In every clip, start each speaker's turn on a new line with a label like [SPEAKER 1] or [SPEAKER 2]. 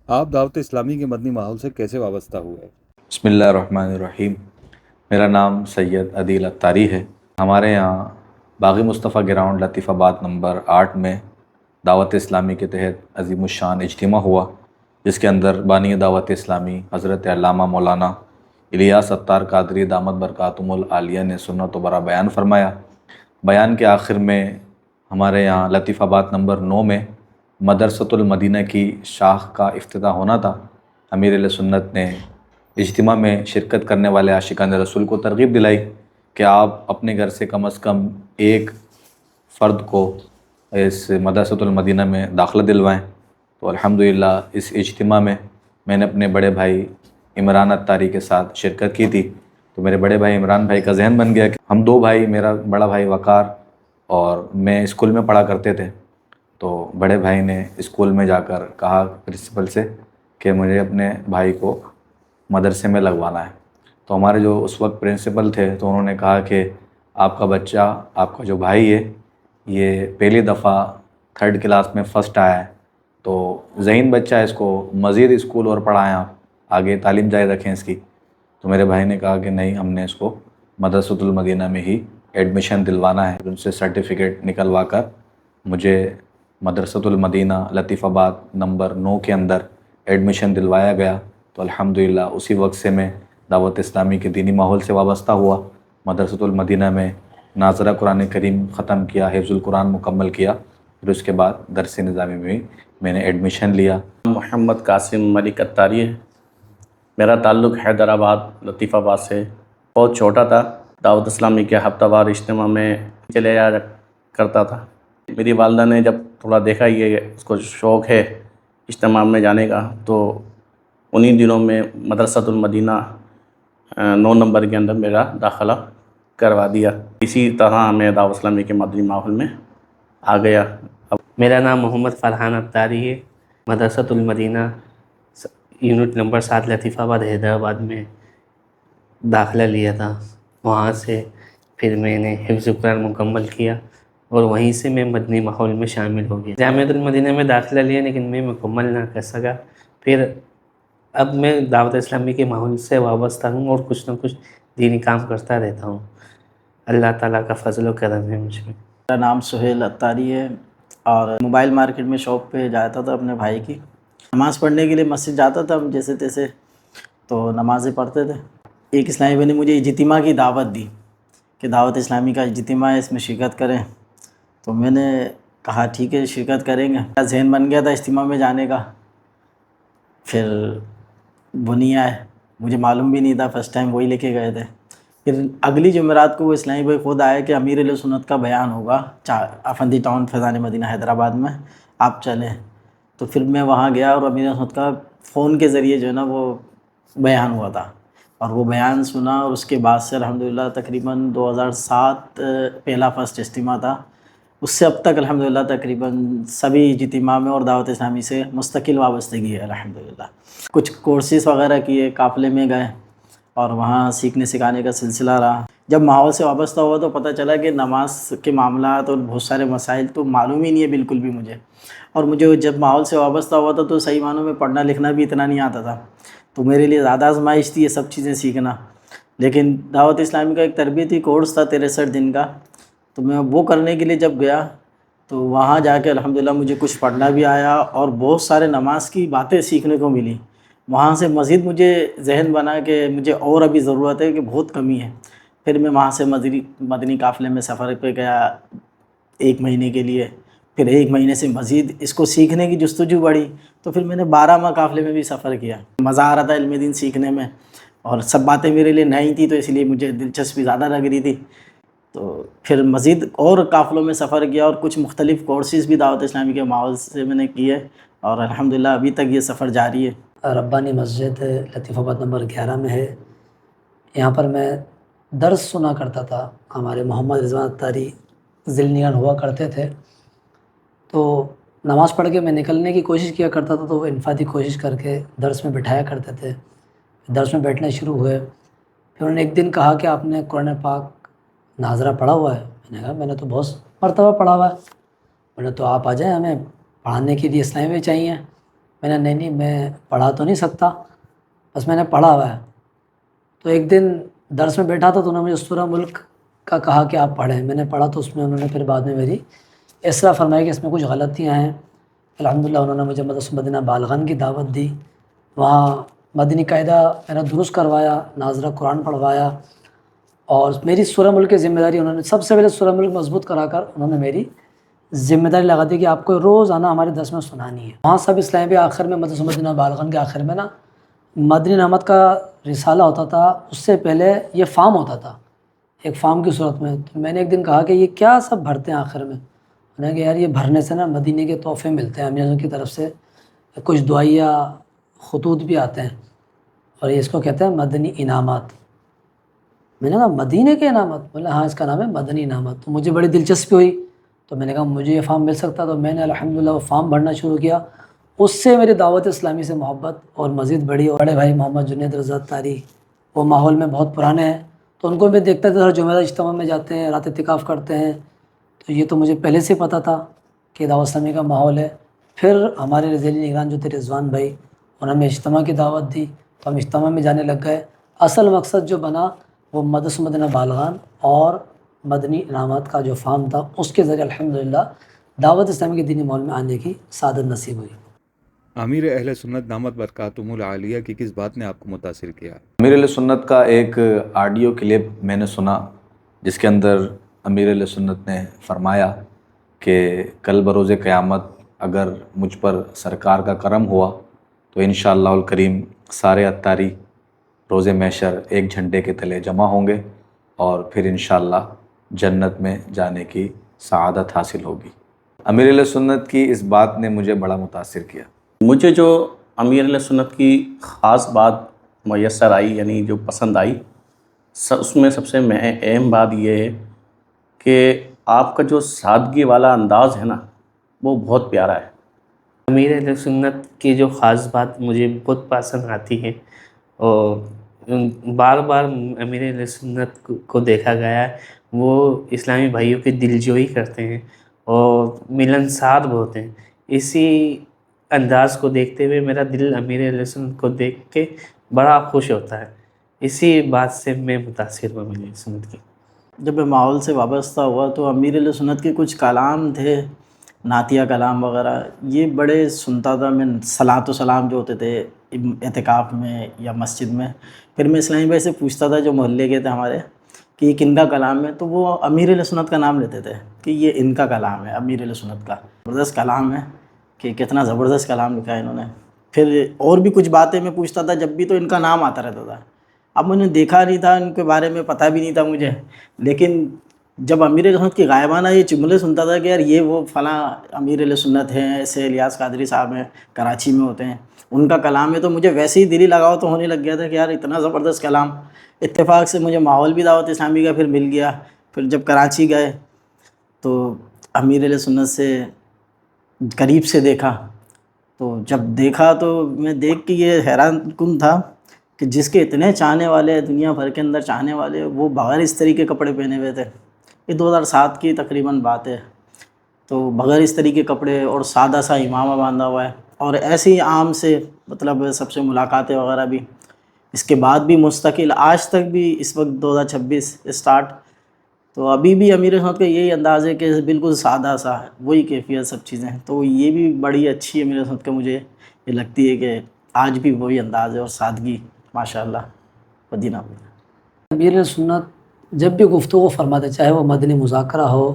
[SPEAKER 1] آپ دعوت اسلامی کے مدنی ماحول سے کیسے وابستہ ہوئے؟
[SPEAKER 2] بسم اللہ الرحمن الرحیم۔ میرا نام سید عدیل اتاری ہے۔ ہمارے یہاں باغی مصطفیٰ گراؤنڈ لطیف آباد نمبر 8 میں دعوت اسلامی کے تحت عظیم الشان اجتماع ہوا، جس کے اندر بانی دعوت اسلامی حضرت علامہ مولانا الیاس اتار قادری دامت برکاتہم العالیہ نے سنت و برا بیان فرمایا۔ بیان کے آخر میں ہمارے یہاں لطیف آباد نمبر 9 میں مدرسۃ المدینہ کی شاخ کا افتتاح ہونا تھا۔ امیر اہل سنت نے اجتماع میں شرکت کرنے والے عاشقان رسول کو ترغیب دلائی کہ آپ اپنے گھر سے کم از کم ایک فرد کو اس مدرسۃ المدینہ میں داخلہ دلوائیں۔ تو الحمدللہ اس اجتماع میں نے اپنے بڑے بھائی عمران اتاری کے ساتھ شرکت کی تھی۔ تو میرے بڑے بھائی عمران بھائی کا ذہن بن گیا کہ ہم دو بھائی، میرا بڑا بھائی وقار اور میں اسکول میں پڑھا کرتے تھے، تو بڑے بھائی نے اسکول میں جا کر کہا پرنسپل سے کہ مجھے اپنے بھائی کو مدرسے میں لگوانا ہے۔ تو ہمارے جو اس وقت پرنسپل تھے تو انہوں نے کہا کہ آپ کا بچہ، آپ کا جو بھائی ہے، یہ پہلی دفعہ 3rd کلاس میں فرسٹ آیا ہے، تو ذہین بچہ ہے، اس کو مزید اسکول اور پڑھائیں، آپ آگے تعلیم جاری رکھیں اس کی۔ تو میرے بھائی نے کہا کہ نہیں، ہم نے اس کو مدرسۃ المدینہ میں ہی ایڈمیشن دلوانا ہے۔ ان سے سرٹیفکیٹ نکلوا کر مجھے مدرسۃ المدینہ لطیف آباد نمبر 9 کے اندر ایڈمیشن دلوایا گیا۔ تو الحمدللہ اسی وقت سے میں دعوت اسلامی کے دینی ماحول سے وابستہ ہوا۔ مدرسۃ المدینہ میں ناظرہ قرآن کریم ختم کیا، حفظ القرآن مکمل کیا، پھر اس کے بعد درس نظامی میں میں نے ایڈمیشن لیا۔
[SPEAKER 3] محمد قاسم ملک اتاری ہے۔ میرا تعلق حیدرآباد لطیف آباد سے۔ بہت چھوٹا تھا، دعوت اسلامی کے ہفتہ وار اجتماع میں چلے جایا کرتا تھا۔ میری والدہ نے جب تھوڑا دیکھا یہ اس کو شوق ہے اجتماع میں جانے کا، تو انہی دنوں میں مدرسۃ المدینہ 9 نمبر کے اندر میرا داخلہ کروا دیا۔ اسی طرح میں دعوت اسلامی کے مدنی ماحول میں آ گیا۔
[SPEAKER 4] میرا نام محمد فرحان اتاری ہے۔ مدرسۃ المدینہ یونٹ نمبر 7 لطیف آباد حیدرآباد میں داخلہ لیا تھا۔ وہاں سے پھر میں نے حفظ قرآن مکمل کیا اور وہیں سے میں مدنی ماحول میں شامل ہو گیا۔ جامعۃ المدینہ میں داخلہ لیا لیکن میں مکمل نہ کر سکا۔ پھر اب میں دعوت اسلامی کے ماحول سے وابستہ ہوں اور کچھ نہ کچھ دینی کام کرتا رہتا ہوں۔ اللہ تعالیٰ کا فضل و کرم ہے مجھ میں۔
[SPEAKER 5] میرا نام سہیل اتاری ہے اور موبائل مارکیٹ میں شاپ پہ جاتا تھا اپنے بھائی کی۔ نماز پڑھنے کے لیے مسجد جاتا تھا ہم جیسے تیسے، تو نمازیں پڑھتے تھے۔ ایک اسلامی بھائی نے مجھے اجتماع کی دعوت دی کہ دعوت اسلامی کا اجتماع ہے، اس میں شرکت کریں۔ تو میں نے کہا ٹھیک ہے، شرکت کریں گے۔ میرا ذہن بن گیا تھا اجتماع میں جانے کا۔ پھر بنیا ہے، مجھے معلوم بھی نہیں تھا، فرسٹ ٹائم وہی لے کے گئے تھے۔ پھر اگلی جمعرات کو وہ اسلامی بھائی خود آئے کہ امیر اہل سنت کا بیان ہوگا افندی ٹاؤن فیضان مدینہ حیدرآباد میں، آپ چلیں۔ تو پھر میں وہاں گیا اور امیر اہل سنت کا فون کے ذریعے جو ہے نا وہ بیان ہوا تھا، اور وہ بیان سنا، اور اس کے بعد سے الحمدللہ تقریباً 2007 پہلا فرسٹ اجتماع تھا۔ اس سے اب تک الحمدللہ تقریباً سبھی اجتماع میں اور دعوت اسلامی سے مستقل وابستگی ہے الحمدللہ۔ کچھ کورسز وغیرہ کیے، قافلے میں گئے اور وہاں سیکھنے سکھانے کا سلسلہ رہا۔ جب ماحول سے وابستہ ہوا تو پتہ چلا کہ نماز کے معاملات اور بہت سارے مسائل تو معلوم ہی نہیں ہے بالکل بھی مجھے، اور مجھے جب ماحول سے وابستہ ہوا تھا تو صحیح معنوں میں پڑھنا لکھنا بھی اتنا نہیں آتا تھا، تو میرے لیے زیادہ آزمائش تھی یہ سب چیزیں سیکھنا۔ لیکن دعوت اسلامی کا ایک تربیتی کورس تھا 63 دن کا، تو میں وہ کرنے کے لیے جب گیا تو وہاں جا کے الحمدللہ مجھے کچھ پڑھنا بھی آیا اور بہت سارے نماز کی باتیں سیکھنے کو ملی۔ وہاں سے مزید مجھے ذہن بنا کہ مجھے اور ابھی ضرورت ہے، کہ بہت کمی ہے۔ پھر میں وہاں سے مدنی قافلے میں سفر پہ گیا 1 مہینے کے لیے، پھر 1 مہینے سے مزید اس کو سیکھنے کی جستجو بڑھی، تو پھر میں نے 12 ماہ قافلے میں بھی سفر کیا۔ مزہ آ رہا تھا علم دین سیکھنے میں، اور سب باتیں میرے لیے نئی تھی، تو اس لیے مجھے دلچسپی زیادہ لگ رہی تھی۔ تو پھر مزید اور قافلوں میں سفر کیا اور کچھ مختلف کورسز بھی دعوت اسلامی کے ماحول سے میں نے کیے، اور الحمدللہ ابھی تک یہ سفر جاری ہے۔
[SPEAKER 6] ربانی مسجد لطیف آباد نمبر 11 میں ہے۔ یہاں پر میں درس سنا کرتا تھا، ہمارے محمد رضوان اتاری ذیل نگران ہوا کرتے تھے، تو نماز پڑھ کے میں نکلنے کی کوشش کیا کرتا تھا، تو وہ انفرادی کوشش کر کے درس میں بٹھایا کرتے تھے۔ درس میں بیٹھنا شروع ہوئے، پھر انہوں نے ایک دن کہا کہ آپ نے قرآن پاک ناظرہ پڑھا ہوا ہے؟ میں نے کہا میں نے تو بہت مرتبہ پڑھا ہوا ہے۔ انہوں نے تو آپ آ جائیں، ہمیں پڑھانے کے لیے اسلامی میں چاہیے۔ میں نے نہیں میں پڑھا تو نہیں سکتا، بس میں نے پڑھا ہوا ہے۔ تو ایک دن درس میں بیٹھا تھا تو انہوں نے مجھے سورہ ملک کا کہا کہ آپ پڑھیں، میں نے پڑھا تو اس میں انہوں نے پھر بعد میں میری اصلاح فرمائی کہ اس میں کچھ غلطیاں ہیں۔ الحمدللہ انہوں نے مجھے مدرسہ مدینہ بالغان کی دعوت دی، وہاں مدنی قاعدہ میرا درست کروایا، ناظرہ قرآن پڑھوایا، اور میری سورہ ملک کی ذمہ داری انہوں نے سب سے پہلے سورہ ملک مضبوط کرا کر انہوں نے میری ذمہ داری لگا دی کہ آپ کو روز آنا ہمارے درس میں سنانی ہے۔ وہاں سب اسلامی بھی آخر میں مدرسہ مدینہ بالغان کے آخر میں نا مدنی نعمت کا رسالہ ہوتا تھا، اس سے پہلے یہ فارم ہوتا تھا ایک فارم کی صورت میں۔ تو میں نے ایک دن کہا کہ یہ کیا سب بھرتے ہیں آخر میں؟ انہوں نے کہا یار یہ بھرنے سے نا مدینے کے تحفے ملتے ہیں امیر کی طرف سے، کچھ دعائیہ خطوط بھی آتے ہیں، اور یہ اس کو کہتے ہیں مدنی انعامات۔ میں نے کہا مدینے کے انعامات؟ بولے ہاں اس کا نام ہے مدنی انعامات۔ تو مجھے بڑی دلچسپی ہوئی، تو میں نے کہا مجھے یہ فارم مل سکتا، تو میں نے الحمدللہ وہ فارم بھرنا شروع کیا۔ اس سے میری دعوت اسلامی سے محبت اور مزید بڑھی، اور بڑے بھائی محمد جنید رضا طاری وہ ماحول میں بہت پرانے ہیں، تو ان کو میں دیکھتا تھا ہر جمعہ اجتماع میں جاتے ہیں، رات اعتکاف کرتے ہیں، تو یہ تو مجھے پہلے سے پتہ تھا کہ دعوت اسلامی کا ماحول ہے۔ پھر ہمارے ذیلی نگران جو تھے رضوان بھائی، انہوں نے اجتماع کی دعوت دی تو ہم اجتماع میں جانے لگ گئے۔ اصل مقصد جو بنا وہ مدرسہ مدینہ بالغان اور مدنی انعامات کا جو فارم تھا، اس کے ذریعے الحمدللہ دعوت اسلامی کے دینی ماحول میں آنے کی سعادت نصیب ہوئی۔
[SPEAKER 1] امیر اہل سنت دامت برکاتہم العالیہ کی کس بات نے آپ کو متاثر کیا؟
[SPEAKER 2] امیر علیہ سنت کا ایک آڈیو کلپ میں نے سنا، جس کے اندر امیر علیہ سنت نے فرمایا کہ کل بروز قیامت اگر مجھ پر سرکار کا کرم ہوا تو انشاءاللہ الکریم سارے اتاری روز محشر ایک جھنڈے کے تلے جمع ہوں گے، اور پھر انشاءاللہ جنت میں جانے کی سعادت حاصل ہوگی۔ امیر علیہ سنت کی اس بات نے مجھے بڑا متاثر کیا۔
[SPEAKER 3] مجھے جو امیر علیہ سنت کی خاص بات میسر آئی، یعنی جو پسند آئی، اس میں سب سے اہم بات یہ ہے کہ آپ کا جو سادگی والا انداز ہے نا، وہ بہت پیارا ہے۔
[SPEAKER 4] امیر اہل سنت کی جو خاص بات مجھے بہت پسند آتی ہے، اور بار بار امیر اہل سنت کو دیکھا گیا ہے، وہ اسلامی بھائیوں کی دلجوئی کرتے ہیں اور ملنسار بہت ہیں۔ اسی انداز کو دیکھتے ہوئے میرا دل امیر اہل سنت کو دیکھ کے بڑا خوش ہوتا ہے۔ اسی بات سے میں متاثر ہوں امیر اہل سنت کی۔
[SPEAKER 5] جب میں ماحول سے وابستہ ہوا تو امیر علیہ سنت کے کچھ کلام تھے، نعتیہ کلام وغیرہ، یہ بڑے سنتا تھا میں، صلاۃ و سلام جو ہوتے تھے اعتکاف میں یا مسجد میں۔ پھر میں اسلامی بھائی سے پوچھتا تھا جو محلے کے تھے ہمارے کہ یہ کن کا کلام ہے، تو وہ امیر علیہ سنت کا نام لیتے تھے کہ یہ ان کا کلام ہے، امیر علیہ سنت کا۔ زبردست کلام ہے کہ کتنا زبردست کلام لکھا ہے انہوں نے۔ پھر اور بھی کچھ باتیں میں پوچھتا تھا، جب بھی تو ان کا نام آتا رہتا تھا۔ اب میں نے دیکھا نہیں تھا، ان کے بارے میں پتہ بھی نہیں تھا مجھے، لیکن جب امیر علیہ سنت کی غائبانہ یہ جملے سنتا تھا کہ یار یہ وہ فلاں امیر علیہ سنت ہیں، ایسے الیاس قادری صاحب ہیں، کراچی میں ہوتے ہیں، ان کا کلام ہے، تو مجھے ویسے ہی دلی لگاؤ تو ہونے لگ گیا تھا کہ یار اتنا زبردست کلام۔ اتفاق سے مجھے ماحول بھی دعوت اسلامی کا پھر مل گیا۔ پھر جب کراچی گئے تو امیر علیہ سنت سے قریب سے دیکھا، تو جب دیکھا تو میں دیکھ کے یہ حیران کن تھا کہ جس کے اتنے چاہنے والے دنیا بھر کے اندر چاہنے والے، وہ بغیر اس طریقے کے کپڑے پہنے ہوئے تھے۔ یہ 2007 کی تقریباً بات ہے، تو بغیر اس طریقے کے کپڑے اور سادہ سا امامہ باندھا ہوا ہے، اور ایسے ہی عام سے مطلب سب سے ملاقاتیں وغیرہ بھی اس کے بعد بھی مستقل آج تک بھی، اس وقت 2026 اسٹارٹ، تو ابھی بھی امیر سنت کا یہی انداز ہے کہ بالکل سادہ سا ہے، وہی کیفیت سب چیزیں، تو یہ بھی بڑی اچھی امیر سنت کا مجھے یہ لگتی ہے کہ آج بھی وہی انداز ہے اور سادگی ماشاءاللہ مدینہ میں۔
[SPEAKER 6] امیر علیہ سنت جب بھی گفتگو فرماتے، چاہے وہ مدنی مذاکرہ ہو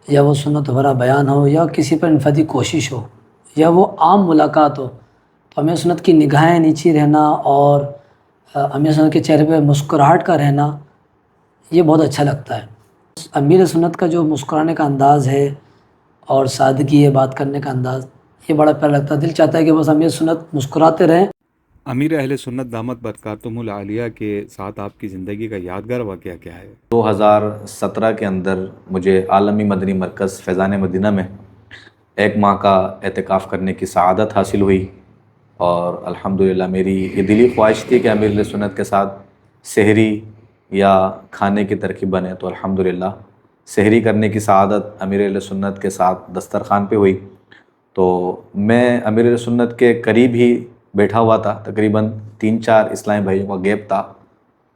[SPEAKER 6] یا وہ سنت بھرا بیان ہو یا کسی پر انفرادی کوشش ہو یا وہ عام ملاقات ہو، تو امیر سنت کی نگاہیں نیچی رہنا اور امیر سنت کے چہرے پہ مسکراہٹ کا رہنا یہ بہت اچھا لگتا ہے۔ امیر سنت کا جو مسکرانے کا انداز ہے اور سادگی ہے بات کرنے کا انداز، یہ بڑا پیارا لگتا ہے۔ دل چاہتا ہے کہ بس امیر سنت مسکراتے رہیں۔
[SPEAKER 1] امیر اہل سنت دامت برکاتہم العالیہ کے ساتھ آپ کی زندگی کا یادگار واقعہ کیا ہے؟
[SPEAKER 2] 2017 کے اندر مجھے عالمی مدنی مرکز فیضان مدینہ میں 1 ماہ کا اعتکاف کرنے کی سعادت حاصل ہوئی، اور الحمدللہ میری یہ دلی خواہش تھی کہ امیر علیہ سنت کے ساتھ سحری یا کھانے کی ترکیب بنے، تو الحمدللہ سحری کرنے کی سعادت امیر علیہ سنت کے ساتھ دسترخوان پہ ہوئی، تو میں امیر سنت کے قریب ہی بیٹھا ہوا تھا، تقریباً 3-4 اسلامی بھائیوں کا گیپ تھا.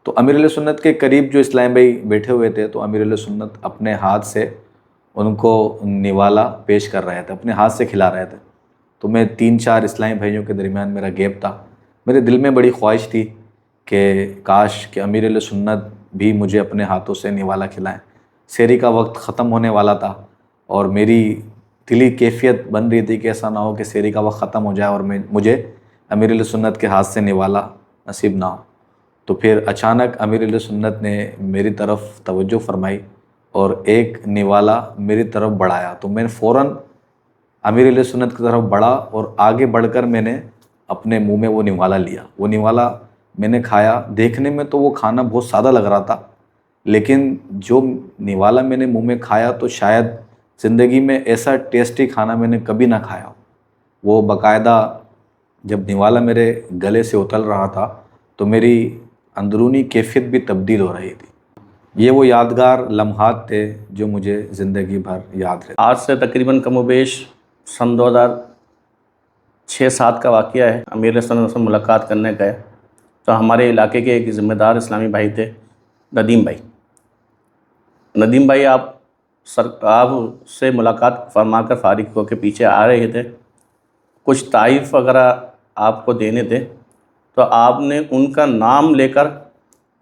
[SPEAKER 2] تو امیر سنت کے قریب جو اسلامی بھائی بیٹھے ہوئے تھے تو امیر سنت اپنے ہاتھ سے ان کو نوالا پیش کر رہے تھے، اپنے ہاتھ سے کھلا رہے تھے. تو میں 3-4 اسلامی بھائیوں کے درمیان میرا گیپ تھا. میرے دل میں بڑی خواہش تھی کہ کاش کہ امیر سنت بھی مجھے اپنے ہاتھوں سے نوالا کھلائیں. سحری کا وقت ختم ہونے والا تھا اور میری دلی کیفیت بن رہی تھی کہ ایسا نہ ہو کہ سحری کا وقت ختم ہو جائے اور مجھے امیر سنت کے ہاتھ سے نوالا نصیب نہ ہو. تو پھر اچانک امیر سنت نے میری طرف توجہ فرمائی اور ایک نوالا میری طرف بڑھایا. تو میں نے فوراً امیر سنت کی طرف بڑھا اور آگے بڑھ کر میں نے اپنے منہ میں وہ نوالا لیا. وہ نوالا میں نے کھایا. دیکھنے میں تو وہ کھانا بہت سادہ لگ رہا تھا، لیکن جو نوالا میں نے منہ میں کھایا تو شاید زندگی میں ایسا ٹیسٹی کھانا میں نے کبھی نہ کھایا. وہ باقاعدہ جب نوالا میرے گلے سے اتر رہا تھا تو میری اندرونی کیفیت بھی تبدیل ہو رہی تھی. یہ وہ یادگار لمحات تھے جو مجھے زندگی بھر یاد رہتے.
[SPEAKER 3] آج سے تقریباً کم و بیش سن 2006-07 کا واقعہ ہے. امیر سنت سے ملاقات کرنے گئے تو ہمارے علاقے کے ایک ذمہ دار اسلامی بھائی تھے، ندیم بھائی. ندیم بھائی آپ سے ملاقات فرما کر فارغ ہو کے پیچھے آ رہے تھے. کچھ تحائف وغیرہ آپ کو دینے تھے تو آپ نے ان کا نام لے کر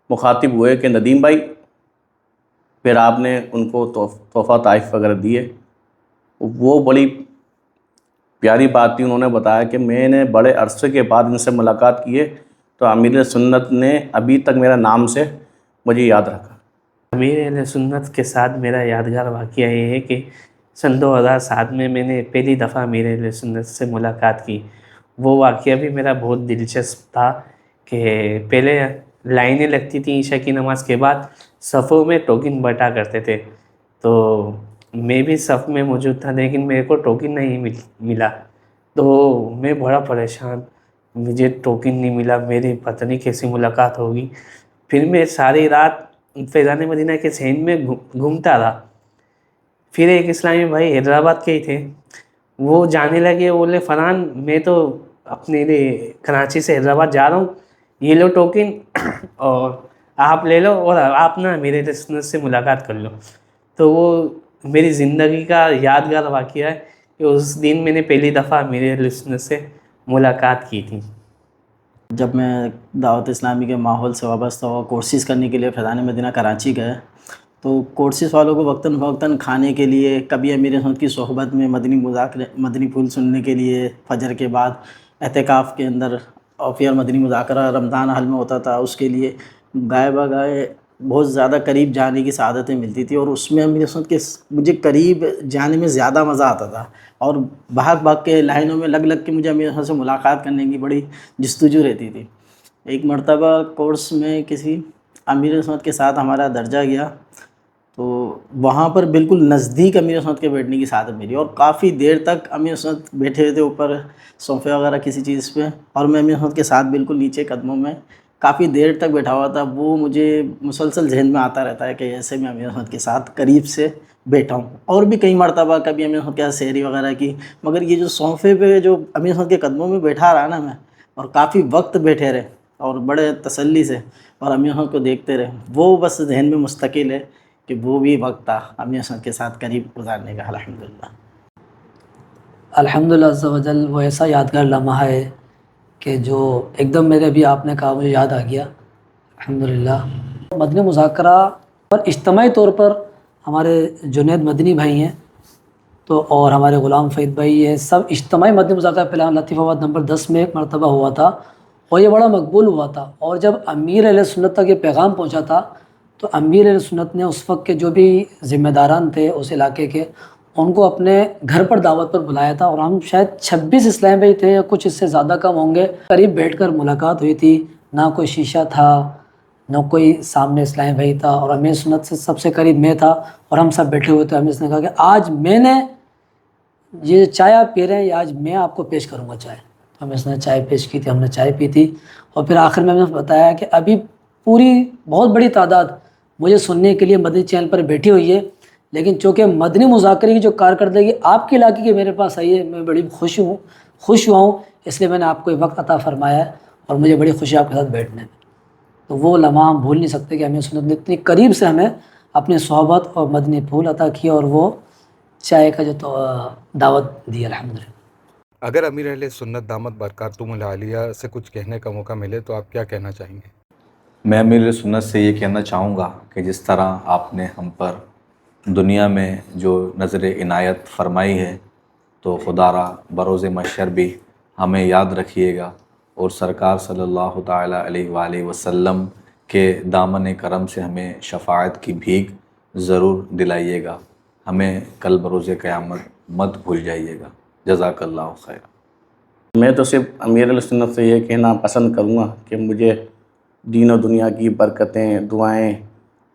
[SPEAKER 3] مخاطب ہوئے کہ ندیم بھائی. پھر آپ نے ان کو تحفہ تحائف وغیرہ دیے. وہ بڑی پیاری بات تھی. انہوں نے بتایا کہ میں نے بڑے عرصے کے بعد ان سے ملاقات کی ہے تو امیر سنت نے ابھی تک میرا نام سے مجھے یاد رکھا.
[SPEAKER 4] امیر اہل سنت کے ساتھ میرا یادگار واقعہ یہ ہے کہ سن 2007 میں نے پہلی دفعہ امیر اہل سنت سے ملاقات کی. وہ واقعہ بھی میرا بہت دلچسپ تھا کہ پہلے لائنیں لگتی تھیں عشاء کی نماز کے بعد، صفوں میں ٹوکن بٹا کرتے تھے. تو میں بھی صف میں موجود تھا لیکن میرے کو ٹوکن نہیں ملا. تو میں بڑا پریشان، مجھے ٹوکن نہیں ملا، میری پتہ نہیں کیسی ملاقات ہوگی. پھر میں ساری رات فیضان مدینہ کے صحن میں گھومتا رہا. پھر ایک اسلامی بھائی حیدرآباد کے ہی تھے، وہ جانے لگے، بولے فرحان میں تو اپنے لیے کراچی سے حیدرآباد جا رہا ہوں، یہ لو ٹوکن اور آپ لے لو اور آپ نا میرے سنت سے ملاقات کر لو. تو وہ میری زندگی کا یادگار واقعہ ہے کہ اس دن میں نے پہلی دفعہ میرے سنت سے ملاقات کی تھی.
[SPEAKER 5] جب میں دعوت اسلامی کے ماحول سے وابستہ ہوا، کورسز کرنے کے لیے فیضان مدینہ کراچی گئے تو کورسز والوں کو وقتاً فوقتاً کھانے کے لیے، کبھی امیر سنت کی صحبت میں مدنی پھول سننے کے لیے، فجر کے بعد اعتکاف کے اندر اور پھر مدنی مذاکرہ رمضان حل میں ہوتا تھا، اس کے لیے گائے بگائے بہت زیادہ قریب جانے کی سعادتیں ملتی تھی. اور اس میں امیر سنت کے مجھے قریب جانے میں زیادہ مزہ آتا تھا اور بھاگ کے لائنوں میں لگ کے مجھے امیر سنت سے ملاقات کرنے کی بڑی جستجو رہتی تھی. ایک مرتبہ کورس میں کسی امیر سنت کے ساتھ ہمارا درجہ گیا تو وہاں پر بالکل نزدیک امیر سنت کے بیٹھنے کی سعادت ملی اور کافی دیر تک امیر سنت بیٹھے ہوئے تھے اوپر صوفے وغیرہ کسی چیز پہ، اور میں امیر سنت کے ساتھ بالکل نیچے قدموں میں کافی دیر تک بیٹھا ہوا تھا. وہ مجھے مسلسل ذہن میں آتا رہتا ہے کہ ایسے میں امیر سنت کے ساتھ قریب سے بیٹھا ہوں. اور بھی کئی مرتبہ کبھی امیر سنت کے ساتھ سحری وغیرہ کی، مگر یہ جو صوفے پہ جو امیر سنت کے قدموں میں بیٹھا رہا نا میں، اور کافی وقت بیٹھے رہے اور بڑے تسلی سے اور امیر سنت کو دیکھتے رہے، وہ بس ذہن میں مستقل ہے کہ وہ بھی وقت تھا امیر سنت کے ساتھ قریب گزارنے کا. الحمدللہ
[SPEAKER 6] الحمدللہ عز و جل. وہ ایسا یادگار لمحہ ہے کہ جو ایک دم میرے بھی آپ نے کہا مجھے یاد آ گیا. الحمدللہ مدنی مذاکرہ پر اجتماعی طور پر ہمارے جنید مدنی بھائی ہیں تو اور ہمارے غلام فہد بھائی ہیں، سب اجتماعی مدنی مذاکرہ پہلے لطیف آباد نمبر 10 میں ایک مرتبہ ہوا تھا اور یہ بڑا مقبول ہوا تھا. اور جب امیر اہل سنت تک یہ پیغام پہنچا تھا تو امیر اہل سنت نے اس وقت کے جو بھی ذمہ داران تھے اس علاقے کے، ان کو اپنے گھر پر دعوت پر بلایا تھا. اور ہم شاید 26 اسلام بھائی تھے یا کچھ اس سے زیادہ کم ہوں گے. قریب بیٹھ کر ملاقات ہوئی تھی، نہ کوئی شیشہ تھا نہ کوئی سامنے اسلام بھائی تھا، اور امیر سنت سے سب سے قریب میں تھا اور ہم سب بیٹھے ہوئے تھے. امیر سنت نے کہا کہ آج میں نے یہ چائے آپ پی رہے ہیں، آج میں آپ کو پیش کروں گا چائے. تو امیر سنت نے چائے پیش کی تھی، ہم نے چائے پی تھی. اور پھر آخر میں ہم نے بتایا کہ ابھی پوری بہت بڑی تعداد مجھے سننے کے لیے مدنی چینل پر بیٹھی ہوئی ہے، لیکن چونکہ مدنی مذاکرے کی جو کارکردگی آپ کے علاقے کی میرے پاس آئی ہے، میں بڑی خوش ہوا ہوں، اس لیے میں نے آپ کو یہ وقت عطا فرمایا ہے اور مجھے بڑی خوشی ہے آپ کے ساتھ بیٹھنے میں۔ تو وہ لمحہ ہم بھول نہیں سکتے کہ امیر سنت نے اتنی قریب سے ہمیں اپنی صحبت اور مدنی پھول عطا کیا اور وہ چائے کا جو دعوت دی الحمدللہ۔
[SPEAKER 1] اگر امیر اہل سنت دامت برکاتہم العالیہ سے کچھ کہنے کا موقع ملے تو آپ کیا کہنا چاہیں گے؟
[SPEAKER 2] میں امیر سنت سے یہ کہنا چاہوں گا کہ جس طرح آپ نے ہم پر دنیا میں جو نظر عنایت فرمائی ہے تو خدا را بروز محشر بھی ہمیں یاد رکھیے گا، اور سرکار صلی اللہ تعالیٰ علیہ وآلہ وسلم کے دامن کرم سے ہمیں شفاعت کی بھیک ضرور دلائیے گا۔ ہمیں کل بروز قیامت مت بھول جائیے گا۔ جزاک اللہ خیر۔
[SPEAKER 3] میں تو صرف امیر علیہ سنت سے یہ کہنا پسند کروں گا کہ مجھے دین و دنیا کی برکتیں، دعائیں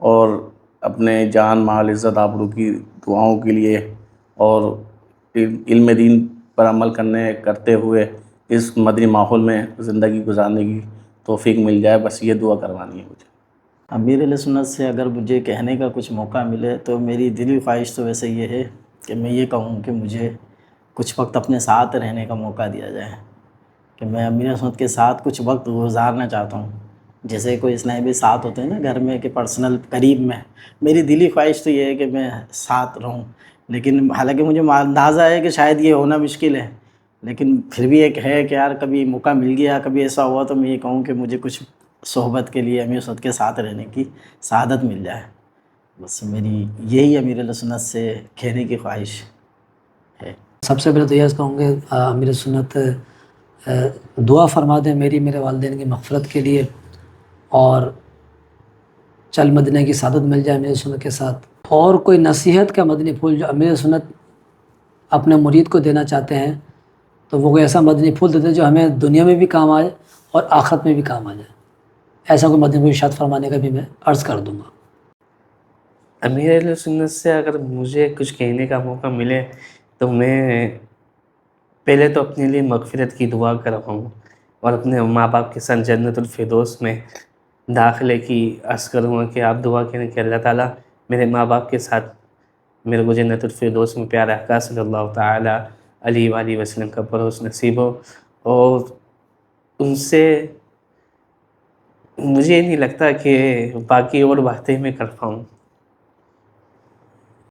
[SPEAKER 3] اور اپنے جان مال عزت آبرو کی دعاؤں کے لیے اور علم دین پر عمل کرتے ہوئے اس مدنی ماحول میں زندگی گزارنے کی توفیق مل جائے، بس یہ دعا کروانی ہے مجھے۔
[SPEAKER 5] امیر علیہ سنت سے اگر مجھے کہنے کا کچھ موقع ملے تو میری دلی خواہش تو ویسے یہ ہے کہ میں یہ کہوں کہ مجھے کچھ وقت اپنے ساتھ رہنے کا موقع دیا جائے، کہ میں امیر علیہ سنت کے ساتھ کچھ وقت گزارنا چاہتا ہوں۔ جیسے کوئی اسلامی ساتھ ہوتے ہیں نا گھر میں کہ پرسنل قریب میں، میری دلی خواہش تو یہ ہے کہ میں ساتھ رہوں، لیکن حالانکہ مجھے اندازہ ہے کہ شاید یہ ہونا مشکل ہے، لیکن پھر بھی ایک ہے کہ یار کبھی موقع مل گیا، کبھی ایسا ہوا تو میں یہ کہوں کہ مجھے کچھ صحبت کے لیے امیر سنت کے ساتھ رہنے کی سعادت مل جائے۔ بس میری یہی امیر علیہ سنت سے کہنے کی خواہش ہے۔
[SPEAKER 6] سب سے پہلے تو یہ کہوں گے امیر سنت دعا فرما دیں میرے والدین کی مغفرت کے لیے، اور چل مدینہ کی سعادت مل جائے امیر سنت کے ساتھ۔ اور کوئی نصیحت کا مدنی پھول جو امیر سنت اپنے مرید کو دینا چاہتے ہیں تو وہ کوئی ایسا مدنی پھول دیتے ہیں جو ہمیں دنیا میں بھی کام آئے اور آخرت میں بھی کام آ جائے، ایسا کوئی مدنی پھول ارشاد فرمانے کا بھی میں عرض کر دوں گا۔
[SPEAKER 4] امیر اہل سنت سے اگر مجھے کچھ کہنے کا موقع ملے تو میں پہلے تو اپنے لیے مغفرت کی دعا کرواؤں اور اپنے ماں باپ کے ساتھ جنت الفردوس میں داخلے کی عرض کروں کہ آپ دعا کریں کہ اللہ تعالیٰ میرے ماں باپ کے ساتھ میرے کو جنت الفردوس میں پیارے آقا صلی اللہ تعالیٰ علیہ وآلہ وسلم کا پڑوس نصیب ہو، اور ان سے مجھے نہیں لگتا کہ باقی اور باتیں میں کر پاؤں۔